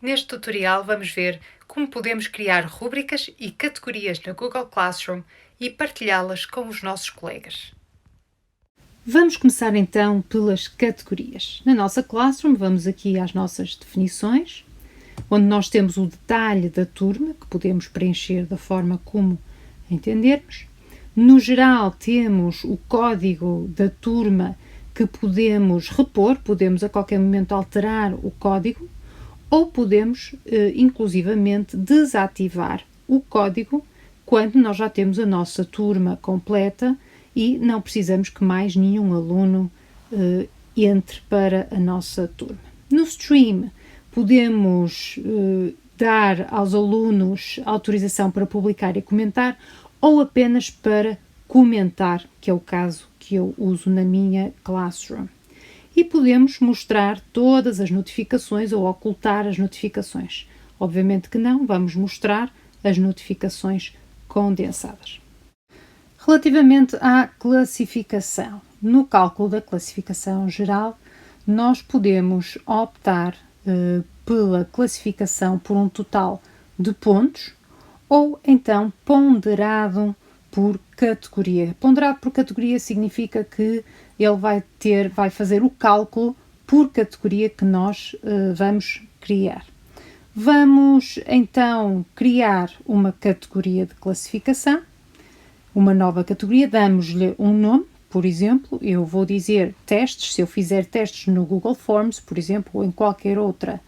Neste tutorial vamos ver como podemos criar rúbricas e categorias na Google Classroom e partilhá-las com os nossos colegas. Vamos começar então pelas categorias. Na nossa Classroom vamos aqui às nossas definições, onde nós temos o detalhe da turma, que podemos preencher da forma como entendermos. No geral temos o código da turma que podemos repor, podemos a qualquer momento alterar o código, ou podemos inclusivamente desativar o código quando nós já temos a nossa turma completa e não precisamos que mais nenhum aluno entre para a nossa turma. No Stream podemos dar aos alunos autorização para publicar e comentar ou apenas para comentar, que é o caso que eu uso na minha Classroom. E podemos mostrar todas as notificações ou ocultar as notificações. Obviamente que não, vamos mostrar as notificações condensadas. Relativamente à classificação, no cálculo da classificação geral, nós podemos optar pela classificação por um total de pontos ou então ponderado por categoria. Ponderado por categoria significa que ele vai fazer o cálculo por categoria que nós vamos criar. Vamos então criar uma categoria de classificação, uma nova categoria, damos-lhe um nome, por exemplo, eu vou dizer testes, se eu fizer testes no Google Forms, por exemplo, ou em qualquer outra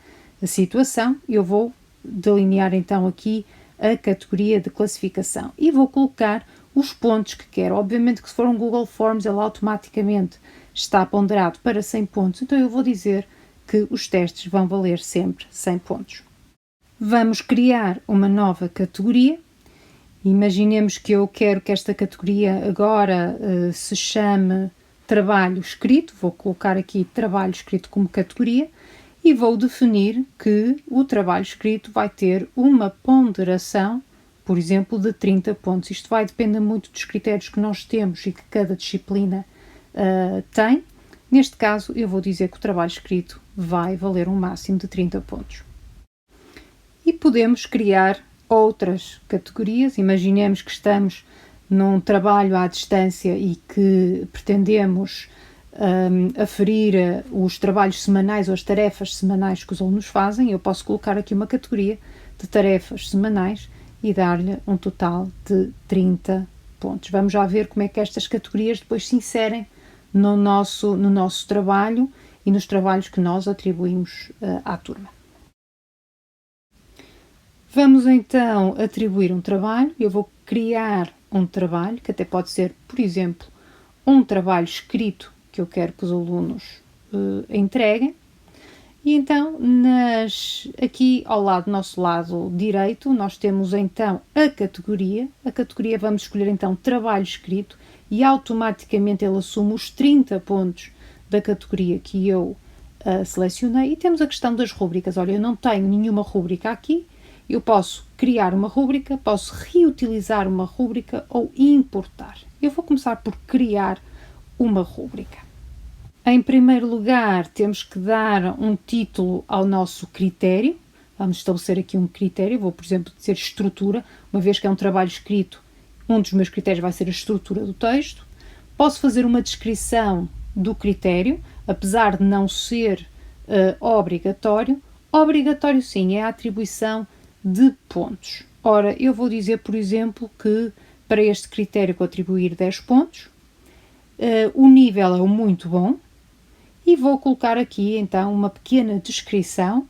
situação, eu vou delinear então aqui a categoria de classificação e vou colocar os pontos que quero. Obviamente que se for um Google Forms ele automaticamente está ponderado para 100 pontos, então eu vou dizer que os testes vão valer sempre 100 pontos. Vamos criar uma nova categoria. Imaginemos que eu quero que esta categoria agora se chame trabalho escrito, vou colocar aqui trabalho escrito como categoria e vou definir que o trabalho escrito vai ter uma ponderação, por exemplo, de 30 pontos. Isto vai depender muito dos critérios que nós temos e que cada disciplina tem. Neste caso, eu vou dizer que o trabalho escrito vai valer um máximo de 30 pontos. E podemos criar outras categorias. Imaginemos que estamos num trabalho à distância e que pretendemos aferir os trabalhos semanais ou as tarefas semanais que os alunos fazem. Eu posso colocar aqui uma categoria de tarefas semanais e dar-lhe um total de 30 pontos. Vamos já ver como é que estas categorias depois se inserem no nosso trabalho e nos trabalhos que nós atribuímos à turma. Vamos então atribuir um trabalho. Eu vou criar um trabalho, que até pode ser, por exemplo, um trabalho escrito que eu quero que os alunos entreguem. E então, aqui ao nosso lado direito, nós temos então a categoria. A categoria vamos escolher então trabalho escrito e automaticamente ele assume os 30 pontos da categoria que eu selecionei. E temos a questão das rúbricas. Olha, eu não tenho nenhuma rúbrica aqui. Eu posso criar uma rúbrica, posso reutilizar uma rúbrica ou importar. Eu vou começar por criar uma rúbrica. Em primeiro lugar, temos que dar um título ao nosso critério. Vamos estabelecer aqui um critério. Vou, por exemplo, dizer estrutura. Uma vez que é um trabalho escrito, um dos meus critérios vai ser a estrutura do texto. Posso fazer uma descrição do critério, apesar de não ser obrigatório. Obrigatório, sim, é a atribuição de pontos. Ora, eu vou dizer, por exemplo, que para este critério vou atribuir 10 pontos. O nível é o muito bom. E vou colocar aqui, então, uma pequena descrição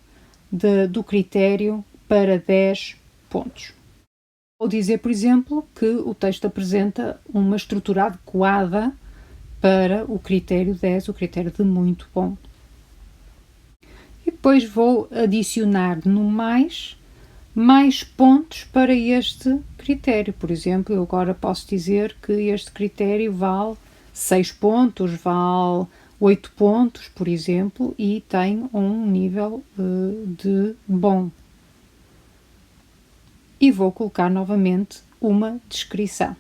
do critério para 10 pontos. Vou dizer, por exemplo, que o texto apresenta uma estrutura adequada para o critério 10, o critério de muito bom. E depois vou adicionar no mais pontos para este critério. Por exemplo, eu agora posso dizer que este critério vale 6 pontos, vale 8 pontos, por exemplo, e tem um nível de bom. E vou colocar novamente uma descrição.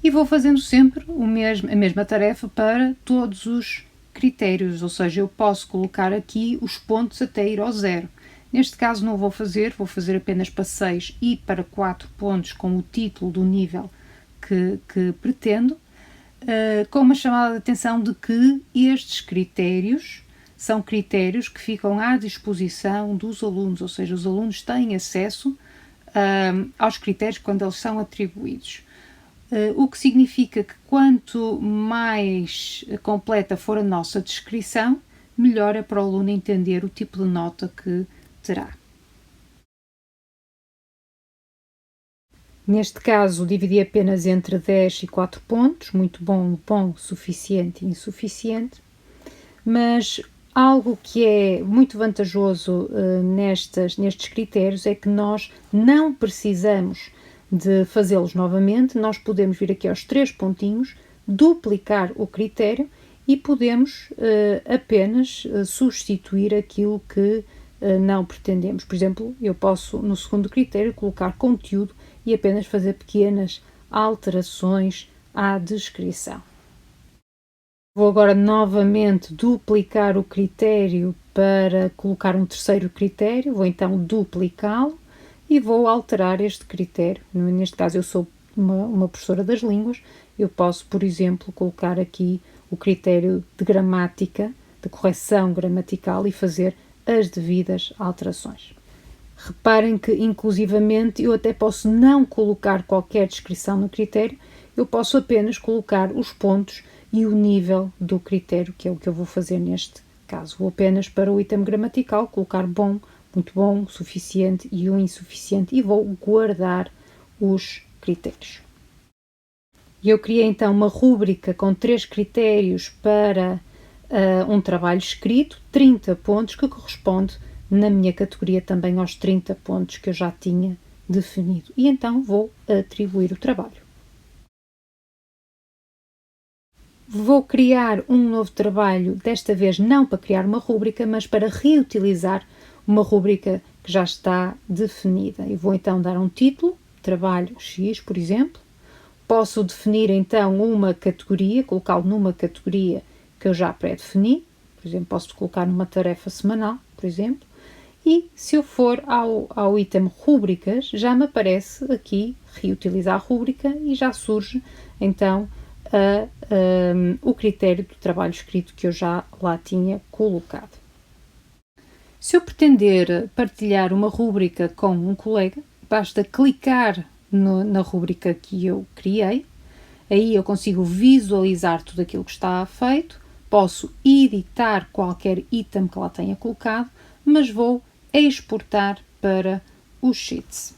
E vou fazendo sempre a mesma tarefa para todos os critérios, ou seja, eu posso colocar aqui os pontos até ir ao 0. Neste caso não vou fazer apenas para 6 e para 4 pontos com o título do nível que pretendo, com uma chamada de atenção de que estes critérios são critérios que ficam à disposição dos alunos, ou seja, os alunos têm acesso aos critérios quando eles são atribuídos. O que significa que quanto mais completa for a nossa descrição, melhor é para o aluno entender o tipo de nota que terá. Neste caso, dividi apenas entre 10 e 4 pontos, muito bom, bom, suficiente e insuficiente, mas algo que é muito vantajoso nestes critérios é que nós não precisamos de fazê-los novamente, nós podemos vir aqui aos 3 pontinhos, duplicar o critério e podemos apenas substituir aquilo que não pretendemos. Por exemplo, eu posso no segundo critério colocar conteúdo e apenas fazer pequenas alterações à descrição. Vou agora novamente duplicar o critério para colocar um terceiro critério, vou então duplicá-lo e vou alterar este critério. Neste caso eu sou uma professora das línguas, eu posso, por exemplo, colocar aqui o critério de gramática, de correção gramatical e fazer as devidas alterações. Reparem que, inclusivamente, eu até posso não colocar qualquer descrição no critério, eu posso apenas colocar os pontos e o nível do critério, que é o que eu vou fazer neste caso. Vou apenas para o item gramatical colocar bom, muito bom, suficiente e o insuficiente e vou guardar os critérios. Eu criei então uma rúbrica com 3 critérios para um trabalho escrito, 30 pontos, que corresponde na minha categoria também aos 30 pontos que eu já tinha definido. E então vou atribuir o trabalho. Vou criar um novo trabalho, desta vez não para criar uma rúbrica, mas para reutilizar uma rúbrica que já está definida. Eu vou então dar um título, trabalho X, por exemplo. Posso definir então uma categoria, colocá-lo numa categoria que eu já pré-defini. Por exemplo, posso colocar numa tarefa semanal, por exemplo. E se eu for ao item rúbricas, já me aparece aqui reutilizar a rúbrica e já surge então o critério do trabalho escrito que eu já lá tinha colocado. Se eu pretender partilhar uma rúbrica com um colega, basta clicar na rúbrica que eu criei, aí eu consigo visualizar tudo aquilo que está feito, posso editar qualquer item que lá tenha colocado, mas vou exportar para o Sheets.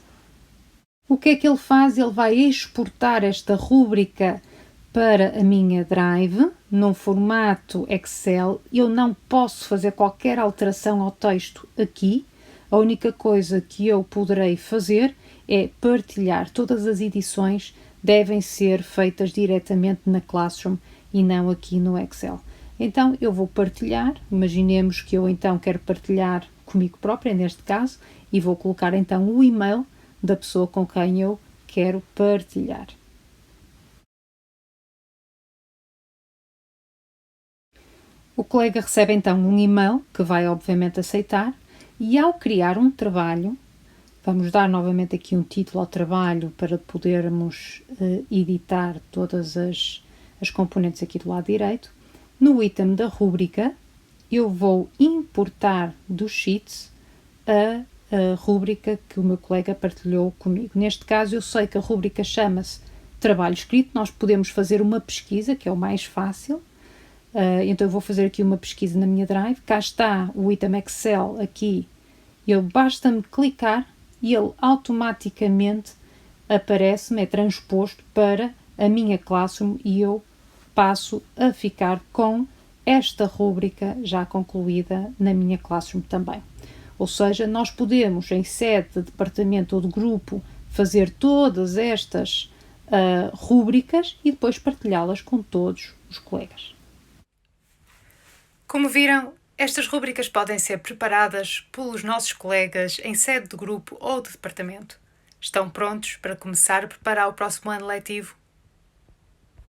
O que é que ele faz? Ele vai exportar esta rúbrica para a minha Drive, num formato Excel. Eu não posso fazer qualquer alteração ao texto aqui. A única coisa que eu poderei fazer é partilhar. Todas as edições devem ser feitas diretamente na Classroom e não aqui no Excel. Então eu vou partilhar, imaginemos que eu então quero partilhar comigo própria, neste caso, e vou colocar então o e-mail da pessoa com quem eu quero partilhar. O colega recebe então um e-mail que vai obviamente aceitar e ao criar um trabalho, vamos dar novamente aqui um título ao trabalho para podermos editar todas as componentes aqui do lado direito. No item da rúbrica, eu vou importar do Sheets a rúbrica que o meu colega partilhou comigo. Neste caso, eu sei que a rúbrica chama-se Trabalho Escrito. Nós podemos fazer uma pesquisa, que é o mais fácil. Então, eu vou fazer aqui uma pesquisa na minha Drive. Cá está o item Excel aqui. Basta-me clicar e ele automaticamente aparece-me, é transposto para a minha Classroom e eu passo a ficar com esta rúbrica já concluída na minha Classroom também. Ou seja, nós podemos, em sede de departamento ou de grupo, fazer todas estas rúbricas e depois partilhá-las com todos os colegas. Como viram, estas rúbricas podem ser preparadas pelos nossos colegas em sede de grupo ou de departamento. Estão prontos para começar a preparar o próximo ano letivo?